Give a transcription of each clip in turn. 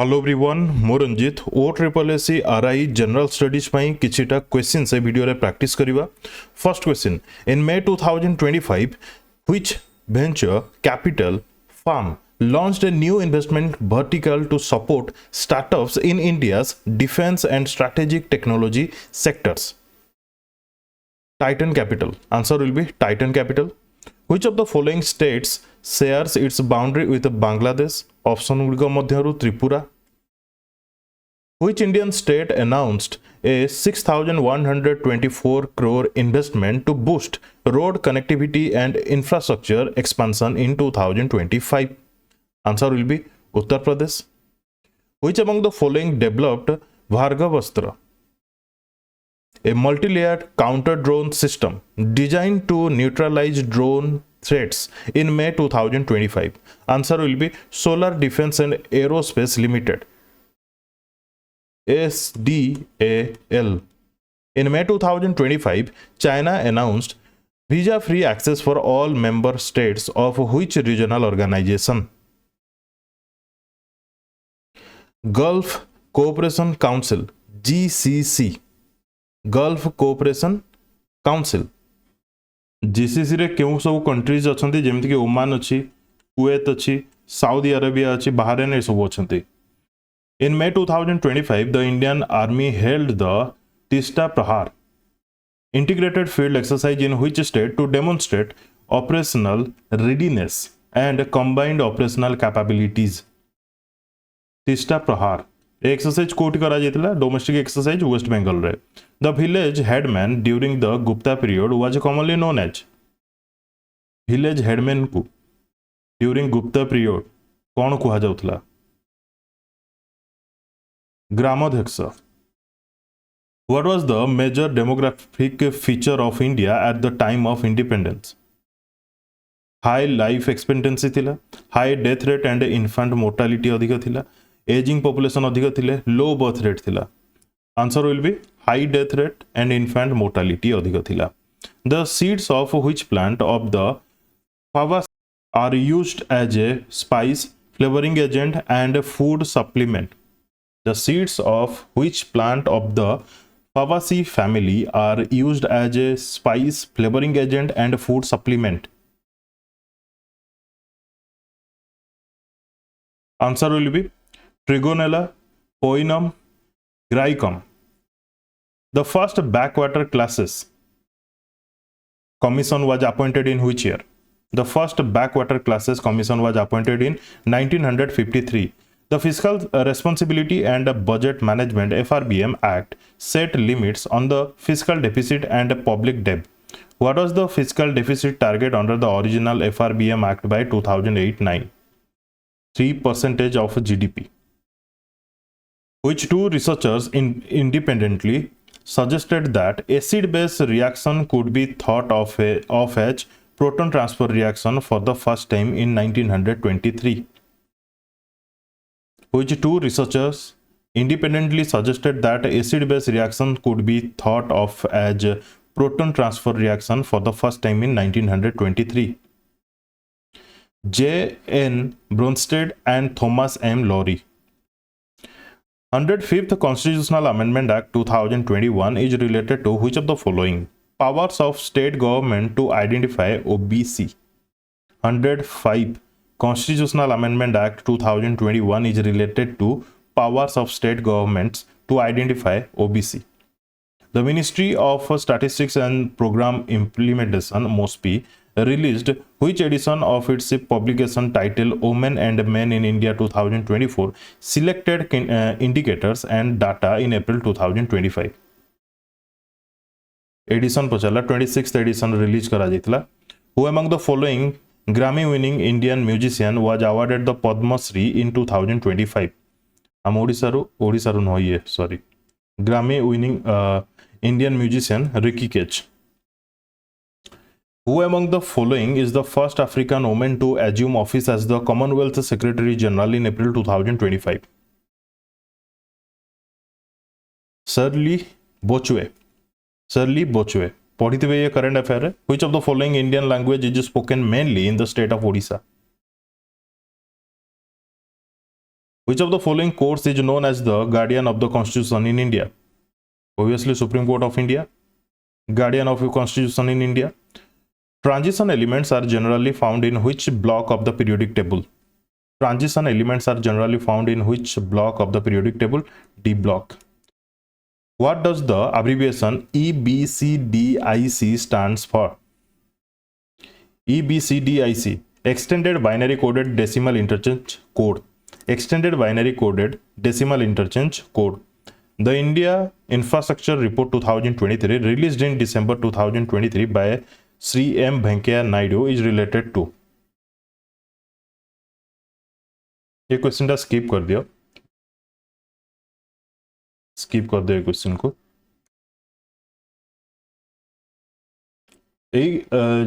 Hello everyone मो Ranjit O triple S R I general studies पई किछिटा क्वेश्चन से वीडियो रे प्रैक्टिस करिवा। First question in May 2025 which venture capital firm launched a new investment vertical to support startups in India's defense and strategic technology sectors? Titan Capital. Answer will be Titan Capital. Which of the following states shares its boundary with Bangladesh? Option गुड़िक मध्यरु Tripura. Which Indian state announced a 6,124 crore investment to boost road connectivity and infrastructure expansion in 2025? Answer will be Uttar Pradesh. Which among the following developed Bhargavastra, a multi-layered counter-drone system designed to neutralize drone threats in May 2025? Answer will be Solar Defense and Aerospace Limited, SDAL. In May 2025, China announced visa-free access for all member states of which regional organization? Gulf Cooperation Council, GCC. Gulf cooperation council. GCC रे केउ सब countries अछंती जेमति कि Oman अछि, Kuwait अछि, Saudi Arabia अछि, Bahrain ए सब अछंती. In May 2025, the Indian Army held the Tista Prahar integrated field exercise in which state to demonstrate operational readiness and combined operational capabilities? Tista Prahar exercise कोटी करा जायतिला domestic exercise west Bengal रे. The village headman during the Gupta period was commonly known as. Village headman को during Gupta period कौन कहा जाउतला? Gramadhyaksha. What was the major demographic feature of India at the time of independence? High life expectancy थिला, high death rate and infant mortality अधिक थिला, ageing population अधिक थिले, low birth rate थिला. Answer will B high death rate and infant mortality अधिक थिला. The seeds of which plant of the fava are used as a spice, flavouring agent and food supplement? The seeds of which plant of the Fabaceae family are used as a spice, flavoring agent and food supplement? Answer will be Trigonella, Poinum, Graicum. The first backwater classes commission was appointed in which year? The first backwater classes commission was appointed in 1953. The Fiscal Responsibility and Budget Management (FRBM) Act set limits on the fiscal deficit and public debt. What was the fiscal deficit target under the original FRBM Act by 2008-9? 3% of GDP. Which two researchers independently suggested that acid-base reaction could be thought of as proton transfer reaction for the first time in 1923? Which two researchers independently suggested that acid-base reaction could be thought of as proton transfer reaction for the first time in 1923? J. N. Bronsted and Thomas M. Lowry. 105th Constitutional Amendment Act 2021 is related to which of the following? Powers of state government to identify OBC. 105th Constitutional Amendment Act 2021 is related to powers of state governments to identify OBC. The Ministry of Statistics and Program Implementation (MOSPI) released which edition of its publication titled Women and Men in India 2024 Selected Indicators and Data in April 2025? Edition पचाला 26th edition release करा जायतिला. Who among the following Grammy winning Indian musician was awarded the Padma Shri in 2025? हम ओडिसारू no ये sorry. Grammy winning Indian musician Ricky Cage. Who among the following is the first African woman to assume office as the Commonwealth Secretary General in April 2025? Shirley Bochwe. Shirley Bochwe. पढ़ी ये current affair है. Which of the following Indian language is spoken mainly in the state of Odisha? Which of the following courts is known as the guardian of the constitution in India? Obviously Supreme Court of India, guardian of your constitution in India. Transition elements are generally found in which block of the periodic table? Transition elements are generally found in which block of the periodic table? D block. What does the abbreviation EBCDIC stands for? EBCDIC, Extended Binary Coded Decimal Interchange Code. Extended Binary Coded Decimal Interchange Code. The India Infrastructure Report 2023 released in December 2023 by Sri M. Venkaiah Naidu is related to. ये question skip कर दियो, skip कर दियो question को।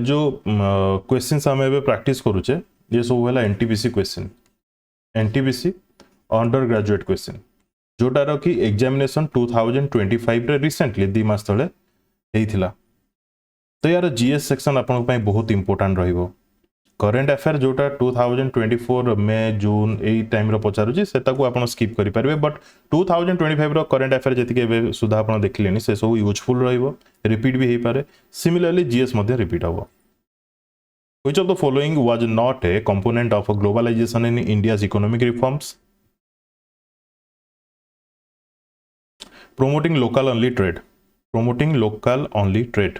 जो question आम ए practice करुचे ये सब है NTPC question, NTPC undergraduate question जोटार कि एग्जामिनेशन 2025 रे रिसेंटली 2 मास तले हेइथिला। तो यार जीएस सेक्शन आपन पई बहुत इंपोर्टेंट रहिबो। करेंट अफेयर जोटा 2024 मे जून एई टाइम रो पचारुची सेता को आपन स्किप करि परबे, बट 2025 रो करेंट अफेयर जति के एबे सुधा आपन देखलेनी से सब यूजफुल रहिबो, रिपीट भी हे पारे। सिमिलरली जीएस मध्ये रिपीट हबो। Which of the following was not a component of globalization in India's economic reforms? Promoting local only trade. Promoting local only trade.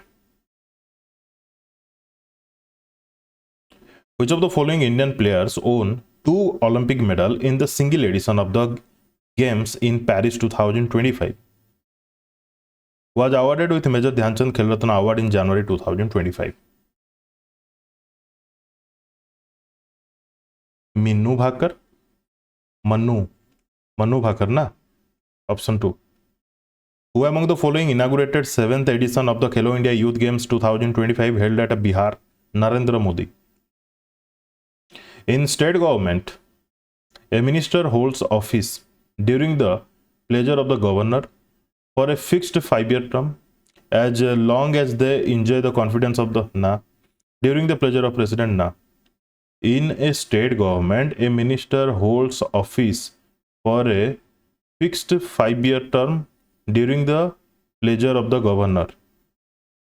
Which of the following Indian players own 2 Olympic medals in the single edition of the Games in Paris 2025? Was awarded with Major Dhyan Chand Khel Ratna Award in January 2025? Minnu Bhaker, Manu Bhaker na? Option 2. Who among the following inaugurated 7th edition of the Khelo India Youth Games 2025 held at Bihar? Narendra Modi. In state government, a minister holds office during the pleasure of the governor for a fixed 5-year term as long as they enjoy the confidence of the during the pleasure of president In a state government, a minister holds office for a fixed 5-year term during the pleasure of the governor.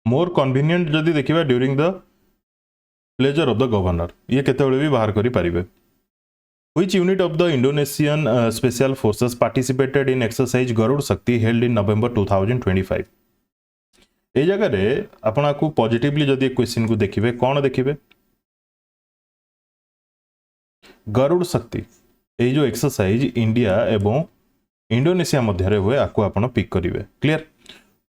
More convenient जदि देखिबा during the pleasure of the governor, ये केतेबेले भी बाहर करि परिबे। Which unit of the Indonesian Special Forces participated in exercise Garud Shakti held in November 2025? ए जगह रे आपन को पॉजिटिवली जदि क्वेश्चन को देखिबे कोन देखिबे गरुड़ शक्ति ए जो एक्सरसाइज इंडिया एवं इंडोनेशिया मध्य रे हुए आको आपन पिक करिवे। Clear.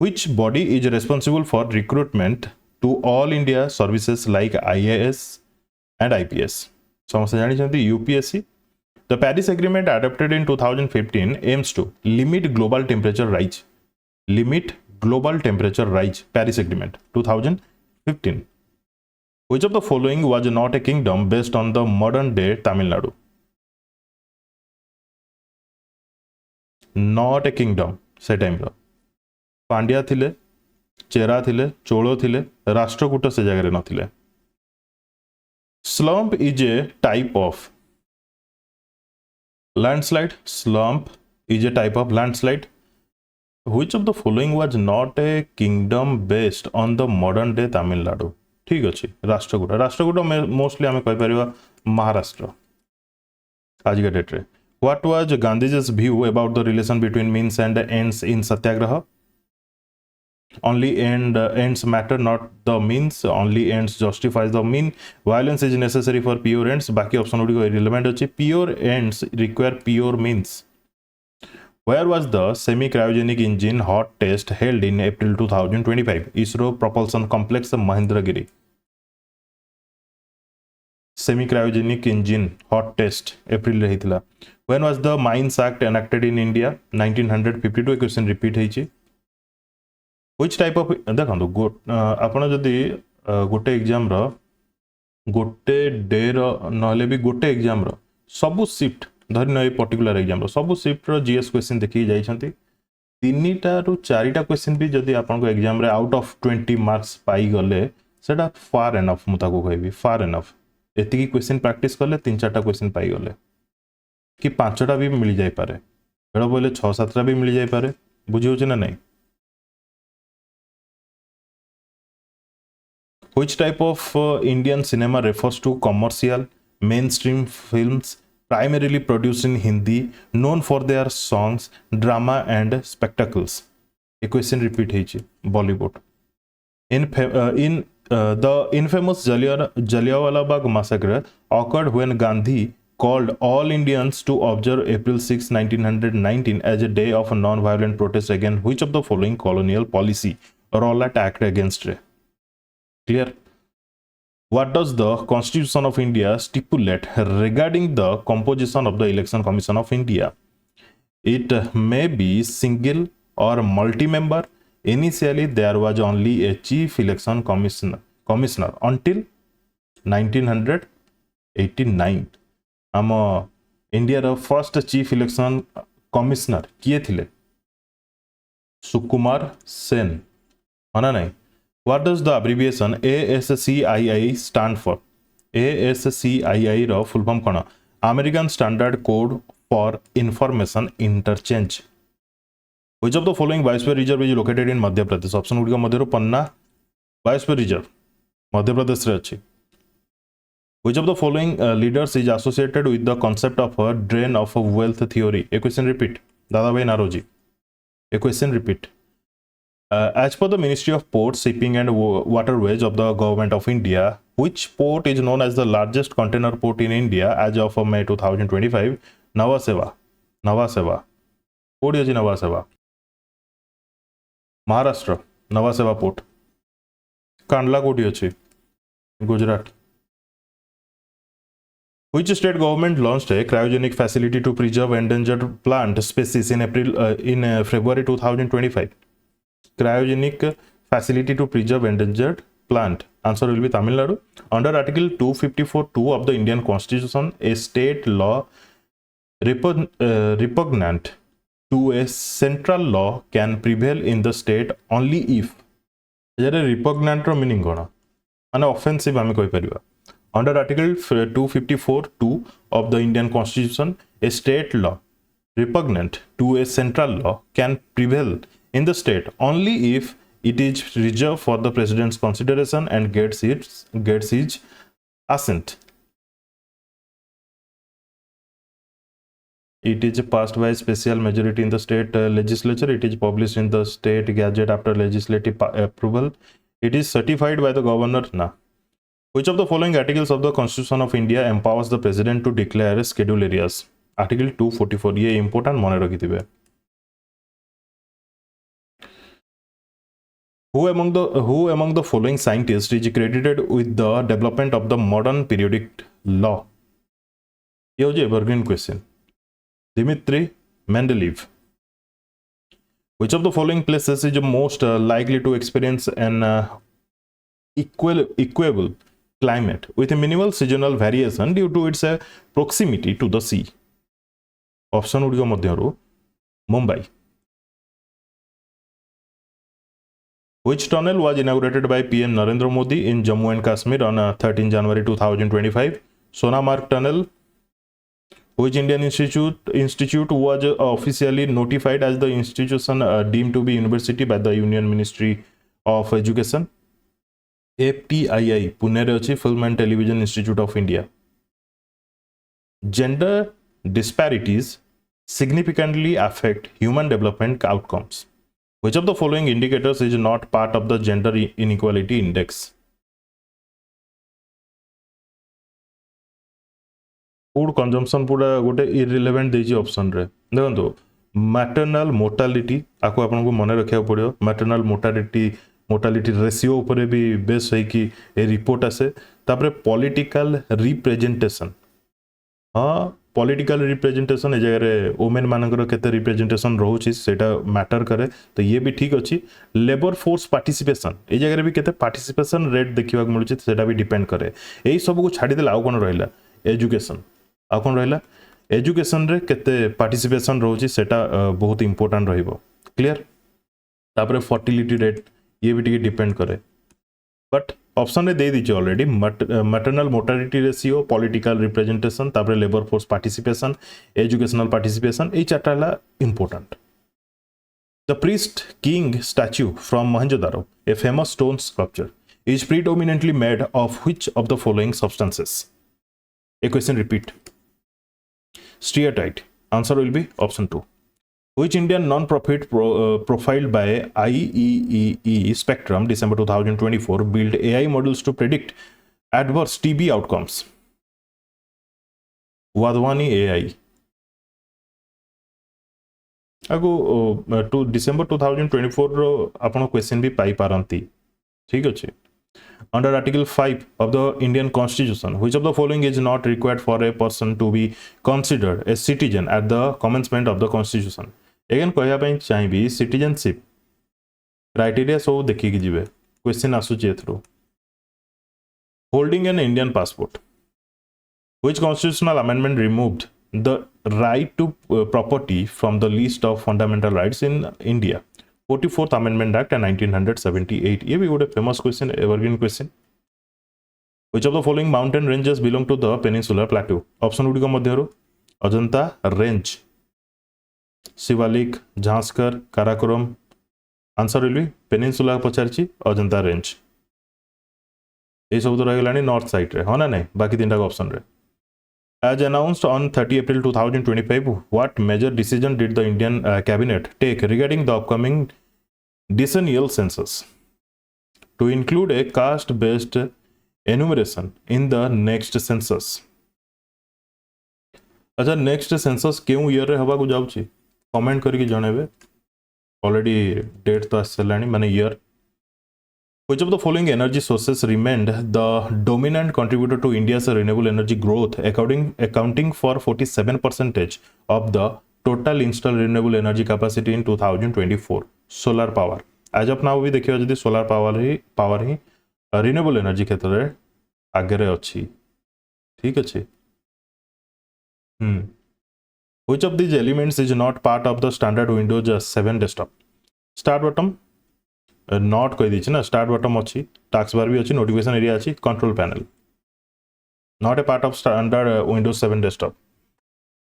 Which body is responsible for recruitment to all India services like IAS and IPS? समस्त जानि छथि UPSC। The Paris Agreement adopted in 2015 aims to limit global temperature rise. Limit global temperature rise. Paris Agreement 2015. Which of the following was not a kingdom based on the modern day Tamil Nadu? Not a kingdom से time रो पांड्या थिले, चेरा थिले, चोलो थिले, राष्ट्रकूट से जगह नथिले। Slump is a type of landslide. Slump is a type of landslide. Which of the following was not a kingdom based on the modern day Tamil Nadu? ठीक अच्छे Rashtrakuta. Rashtrakuta mostly आम कहीपर महाराष्ट्र आज के डेट रे। What was Gandhi's view about the relation between means and ends in Satyagraha? Only ends matter, not the means. Only ends justifies the mean. Violence is necessary for pure ends. बाकी option गुडी irrelevant अच्छे। Pure ends require pure means. Where was the semi-cryogenic engine hot test held in April 2025? ISRO Propulsion Complex, Mahendragiri. Semi-cryogenic engine hot test April रे हितला। When was the Mines Act enacted in India? 1952। Question repeat हेछि। Which type of देखो आपण जदि गोटे exam रो गोटे day रो नले भी गोटे एग्जाम रो सबु शिफ्ट धरि न पर्टिकुलर एग्जाम रो सबु शिफ्ट रो जीएस क्वेश्चन देखि जाई छथि। 3टा रु 4टा क्वेश्चन भी जदि आपण को एग्जाम रे आउट ऑफ 20 मार्क्स पाई गले सेटा फार एनफ मुता को कहबी फार एनफ। एतिकी क्वेश्चन प्रैक्टिस करले 3-4टा क्वेश्चन पाई गले। कि 5टा भी मिल जाई पारे बेड़ बोले 6-7टा भी मिल जाई पारे बुझी होची ना नहीं Which type of Indian cinema refers to commercial mainstream films primarily produced in Hindi known for their songs drama and spectacles a question repeat heichi Bollywood the infamous Jallianwala Bagh massacre occurred when Gandhi called all Indians to observe April 6, 1919 as a day of non-violent protest against which of the following colonial policy Rowlatt Act against it? Clear? What does the Constitution of India stipulate regarding the composition of the Election Commission of India? It may be single or multi-member. Initially, there was only a chief election commissioner until 1989. आम India row first chief election commissioner किए थिले सुकुमार सेन है नहीं What does the abbreviation ASCII stand for? ASCII रो full form कौन American Standard Code for Information Interchange. Which of the following biosphere reserve is located in Madhya Pradesh? Option गुड़िक मध्य Panna biosphere reserve Madhya Pradesh रे अछि. Which of the following leaders is associated with the concept of a drain of wealth theory? A question repeat. Dada Bhai Naroji. A question repeat. As per the Ministry of Ports, Shipping and Waterways of the Government of India, which port is known as the largest container port in India as of May 2025? Nhava Sheva. Port is Nhava Sheva. Maharashtra. Nhava Sheva port. Kandla koti achi. Gujarat. Which state government launched a cryogenic facility to preserve endangered plant species in February 2025? Cryogenic facility to preserve endangered plant. Answer will be Tamil Nadu. Under Article 254(2) of the Indian Constitution, a state law repugnant to a central law can prevail in the state only if. repugnant meaning kona and offensive ame koi pariba. Under Article 254(2) of the Indian Constitution, a state law repugnant to a central law can prevail in the state only if it is reserved for the president's consideration and gets his assent. It is passed by special majority in the state legislature. It is published in the state gazette after legislative approval. It is certified by the governor. Na. Which of the following articles of the Constitution of India empowers the president to declare schedule areas? Article 244. ये important मने रखिथिबे. Who among the following scientists is credited with the development of the modern periodic law? ये हो evergreen question. Dmitry Mendeleev. Which of the following places is most likely to experience an equable climate with a minimal seasonal variation due to its proximity to the sea? Option गुड़िक मध्यरु Mumbai. Which tunnel was inaugurated by PM Narendra Modi in Jammu and Kashmir on 13 January 2025? Sonamarg Tunnel. Which Indian institute was officially notified as the institution deemed to be university by the Union Ministry of Education? FTII, Pune re achi Film and Television Institute of India. Gender disparities significantly affect human development outcomes. Which of the following indicators is not part of the gender inequality index? Food consumption पूरा गोटे irrelevant देजी option रे देखंतु maternal mortality आको आपन को मने रखिया पड़ियो maternal mortality रेशियो ऊपर भी बेस है कि ए रिपोर्ट आसे तापरे पॉलिटिकल रिप्रेजेंटेशन हाँ पॉलिटिकल रिप्रेजेंटेशन ए जगह वोमेन मानकर केते रिप्रेजेंटेशन रहउछि सेटा मैटर करे तो ये भी ठीक अछि लेबर फोर्स पार्टिसिपेशन ए जगह भी केते पार्टिसिपेशन रेट देखिबा मिलुछि सेटा भी डिपेंड करे एई सब को छाडी देला आ कोन रहला एजुकेशन आ कोन रहला एजुकेशन रे केते पार्टिसिपेशन रहउछि सेटा बहुत इंपोर्टेंट रहिबो क्लियर तापरे फर्टिलिटी रेट ये भी डिपेंड करे बट ऑप्शन रे दे दीजिए already maternal mortality ratio political representation तापर labour force participation educational participation ए चारटा important the priest king statue from Mohenjodaro a famous stone sculpture is predominantly made of which of the following substances? A question repeat. Steatite. Answer will be option 2. Which Indian non-profit profiled by IEEE Spectrum December 2024 built AI models to predict adverse TB outcomes? Wadhwani AI. आगो to December 2024 रो आपण question भी पाई पारंती ठीक अछि under article 5 of the Indian constitution which of the following is not required for a person to be considered a citizen at the commencement of the constitution again कहया पई चाहिबी citizenship criteria सब देखि कि जिवे question आसुची एथरो holding an Indian passport which constitutional amendment removed the right to property from the list of fundamental rights in India 44th Amendment Act 1978 ये भी गोटे famous question evergreen question which of the following mountain ranges belong to the peninsular plateau option गुडी को मध्यरो Ajanta range Shivalik Zanskar Karakoram answer will be peninsula पचारची Ajanta range ए सब तो रह गलानी नॉर्थ साइड रे हो ना नहीं बाकी तीनटा ऑप्शन रे As announced on 30 April 2025, what major decision did the Indian cabinet take regarding the upcoming decennial census? To include a caste-based enumeration in the next census. अच्छा नेक्स्ट सेंसस क्यों year रे हवा को जाउची कमेंट करके जणेबे already date तो आसलानी माने year Which of the following energy sources remained the dominant contributor to India's renewable energy growth, accounting for 47% of the total installed renewable energy capacity in 2024? Solar power. आज अपना भी देखिए जदि solar power ही renewable energy क्षेत्र में आगे अच्छी ठीक अच्छे Which of these elements is not part of the standard Windows 7 desktop? Start button not कह दी ना स्टार्ट बटन अच्छी टास्क बार भी अच्छी नोटिफिकेशन एरिया अच्छी control panel not a part of standard Windows 7 desktop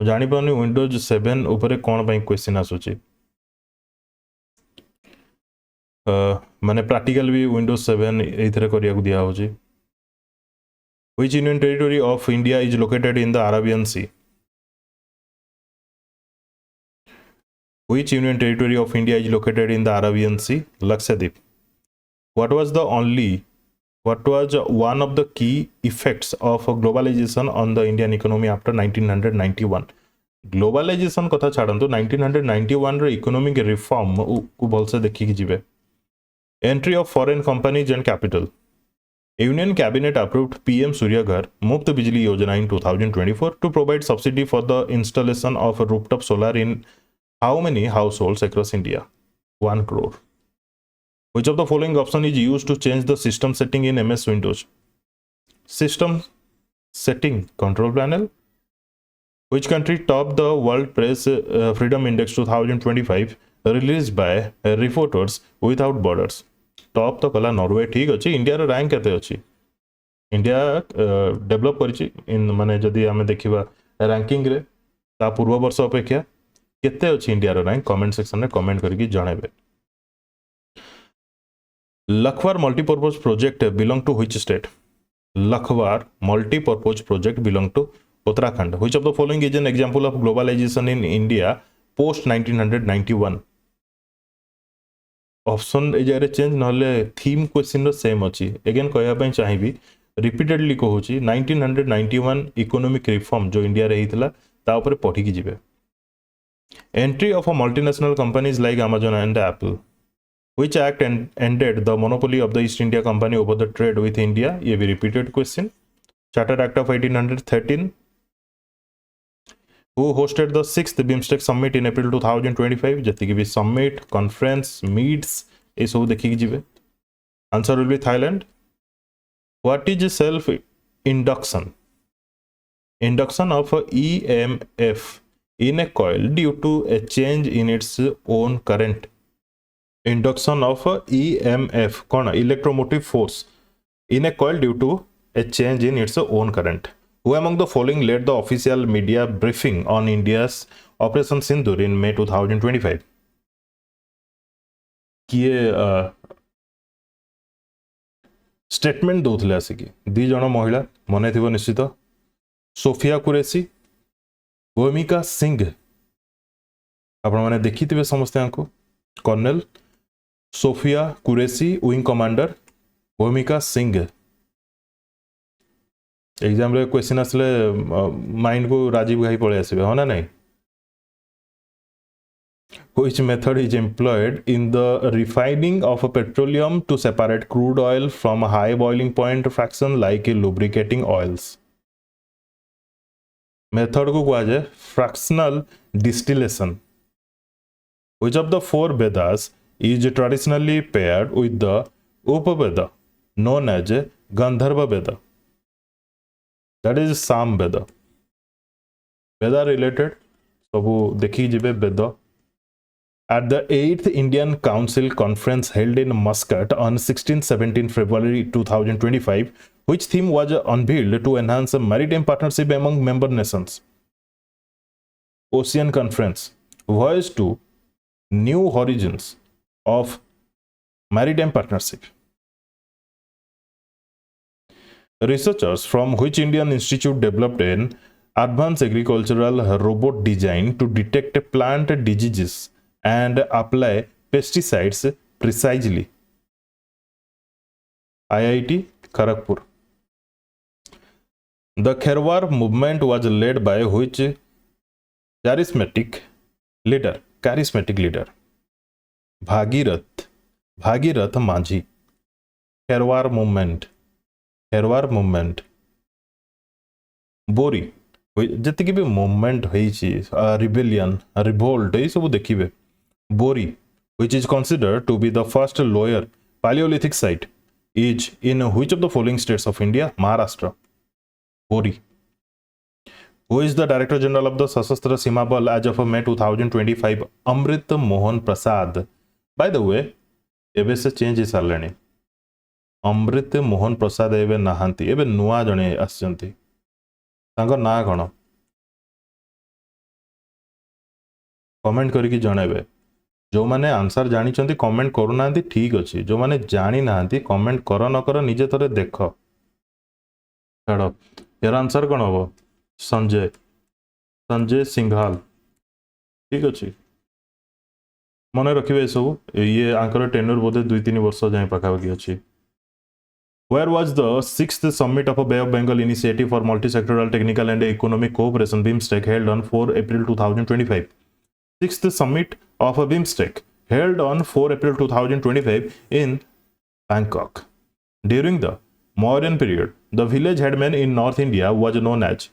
जानी पानी विंडोज 7 ऊपर कौन पे क्वेश्चन आसुची माने प्रैक्टिकल भी विंडोज 7 एथरे करिया को दिया होची which union territory of India is located in the Arabian Sea Which union territory of India is located in the Arabian Sea? Lakshadweep. What was one of the key effects of globalization on the Indian economy after 1991? Globalization कथा छाड़ंतु 1991 रे economic reform को भलसे देखि जिवे entry of foreign companies and capital union cabinet approved PM Suryaghar Muft Bijli Yojana in 2024 to provide subsidy for the installation of rooftop solar in how many households across India? 1 crore. Which of the following option is used to change the system setting in MS Windows? System setting control panel. Which country topped the World Press Freedom Index 2025 released by Reporters Without Borders? Top तो कला Norway ठीक अच्छी India रो rank केते अच्छी India develop करछि इन माने जदि आमे देखिबा रैंकिंग रे ता पूर्व वर्ष अपेक्षा केते अछि इंडिया रो रैंक कमेंट सेक्शन में कमेंट करके जणाबे Lakhwar multipurpose project belong to which state Lakhwar multipurpose project belong to Uttarakhand which of the following is an example of globalisation in India post 1991 option A जारे चेंज नले थीम क्वेश्चन रो same अछि again कहया पई चाहिबी रिपीटेडली कहूची 1991 इकोनॉमिक रिफॉर्म जो India रे हितला ता ऊपर पढी की जिवे Entry of a multinational companies like Amazon and Apple. Which act ended the monopoly of the East India Company over the trade with India? ये भी repeated question. Charter Act of 1813. Who hosted the 6th BIMSTEC Summit in April 2025? जति की भी summit, conference, meets ये सब देखि की जिवे. Answer will be Thailand. What is self induction? Induction of EMF in a coil due to a change in its own current. Induction of EMF कौन electromotive force in a coil due to a change in its own current. Who among the following led the official media briefing on India's Operation Sindoor in May 2025? किए statement दौले आसिक दी जन महिला मन थी निश्चित Sophia Qureshi भूमिका सिंह आपण मैंने देखी थे समस्ते को colonel Sofiya Qureshi wing commander Bhumika Singh exam रे क्वेश्चन आसले माइंड को राजीव गाई पड़े आसबे हाँ ना नहीं Which method is employed in the refining of a petroleum to separate crude oil from high boiling point fraction like lubricating oils? Method को कहा जाए fractional distillation. Which of the four Vedas is traditionally paired with the Upaveda known as Gandharva Veda? That is Sam Veda. Veda related सब देखी जिबे Veda. At the 8th Indian Council Conference held in Muscat on 16-17 February 2025, which theme was unveiled to enhance a maritime partnership among member nations? Ocean Conference, Voyage to New Horizons of Maritime Partnership. Researchers from which Indian institute developed an advanced agricultural robot design to detect plant diseases and apply pesticides precisely? IIT Kharagpur. The Kherwar movement was led by which charismatic leader? Bhagirath Manjhi. Kherwar movement. Bori जति भी movement rebellion revolt ये सब देखिए Bori, which is considered to be the first lower Paleolithic site, is in which of the following states of India? Maharashtra. Bori. Who is the Director General of the Sashastra Seema Bal as of May 2025? Amrit Mohan Prasad. By the way, एबे से change हो सारे अमृत मोहन प्रसाद एबे नहांती एबे नुआ जने आसचंती तांकर ना कौन कमेंट करके जनइबे जो मैंने आंसर जानी कमेंट करूना ठीक अच्छे जो मैंने जानी ना कमेंट कर न कर निजे थोड़े देख छाड़ यार आंसर कौन हम संजय सिंघाल ठीक अच्छे मन रखिए सब ये आंकर टेन्योर बोधे 2-3 वर्ष जाए पाखापाखि अच्छी Where was the 6th summit of a Bay of Bengal initiative for multi-sectoral technical and economic cooperation BIMSTEC held on 4 April 2025? 6th summit of a BIMSTEC held on 4 April 2025 in Bangkok. During the Mauryan period, the village headman in North India was known as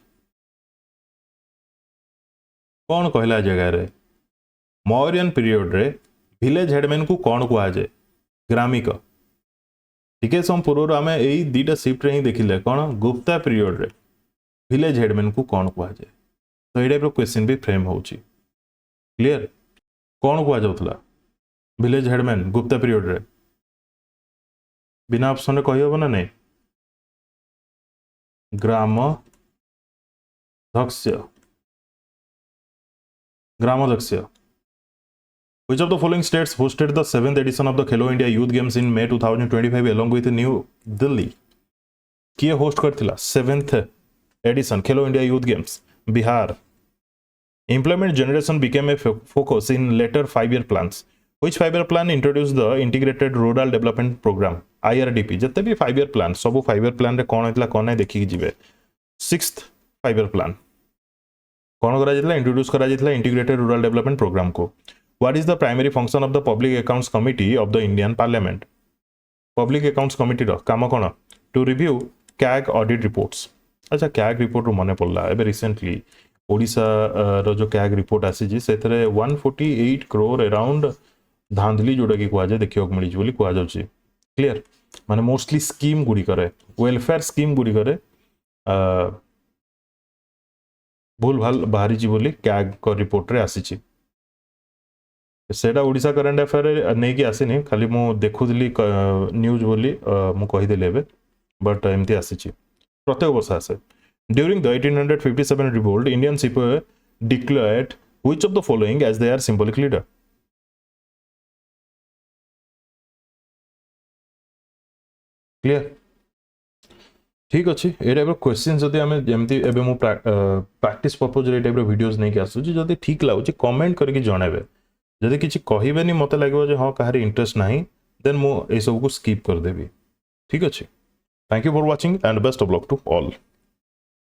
कौन कहला जगह रे Mauryan period रे village headman को कौन कहा जाए ग्रामिक ठीक है सम पूर्व आम यही दुटा शिफ्ट ही देखिले कौन गुप्ता पीरियड रे विलेज हेडमैन को कौन कहा जाए तो ये टाइप क्वेश्चन भी फ्रेम होची क्लियर कौन कहा जाउथला विलेज हेडमैन गुप्ता पीरियड रे बिना ऑप्शन रे कहि होबो ना नहीं ग्रामोदक्ष Which of the following states hosted the 7th edition of the Khelo India Youth Games in May 2025 along with New Delhi? किए host करथिला 7th edition Khelo India Youth Games? Bihar. Employment generation became a focus in later 5-year plans. Which 5-year plan introduced the Integrated Rural Development Program IRDP? जत्ते भी 5-year plan सब 5-year plan रे कोन हेतला कोन देखि जिवे 6th 5-year plan कोन करा जितला introduce करा जितला integrated rural development programme को What is the primary function of the Public Accounts Committee of the Indian Parliament? Public Accounts Committee रो काम कोन to review CAG audit reports. अच्छा CAG report रो मने पड़ला एबे रिसेंटली ओडिशा रो जो CAG report आसी जी सेथरे 148 crore around धांधली जोडा की कुआ जाय देखियो मिली बोली कुआ जाउची क्लियर माने मोस्टली स्कीम गुडी करे वेलफेयर स्कीम गुडी करे भूल भाल बाहरी जी बोली CAG को रिपोर्ट रे आसी छी सेटा ओडिशा करंट अफेयर नहीं कि आसीनी खाली मु देखुली न्यूज बोली मु कही देले एबे बट एमती आसी प्रत्येक वर्ष आसे ड्यूरिंग द 1857 रिवोल्ट इंडियन सिपाही declared which of the following as their symbolic leader clear ठीक अच्छे ये टाइप क्वेश्चन जदि आम जमी एवं प्रैक्टिस पर्पज ये टाइप वीडियोस नहीं आसूँ जदि ठीक लगुच कमेंट करके जनइबे जदि किसी कहबेनि मत लगे हाँ कहार इंटरेस्ट ना देन मु सब को स्किप करदेवी ठीक अच्छे thank you for watching and best of luck to all.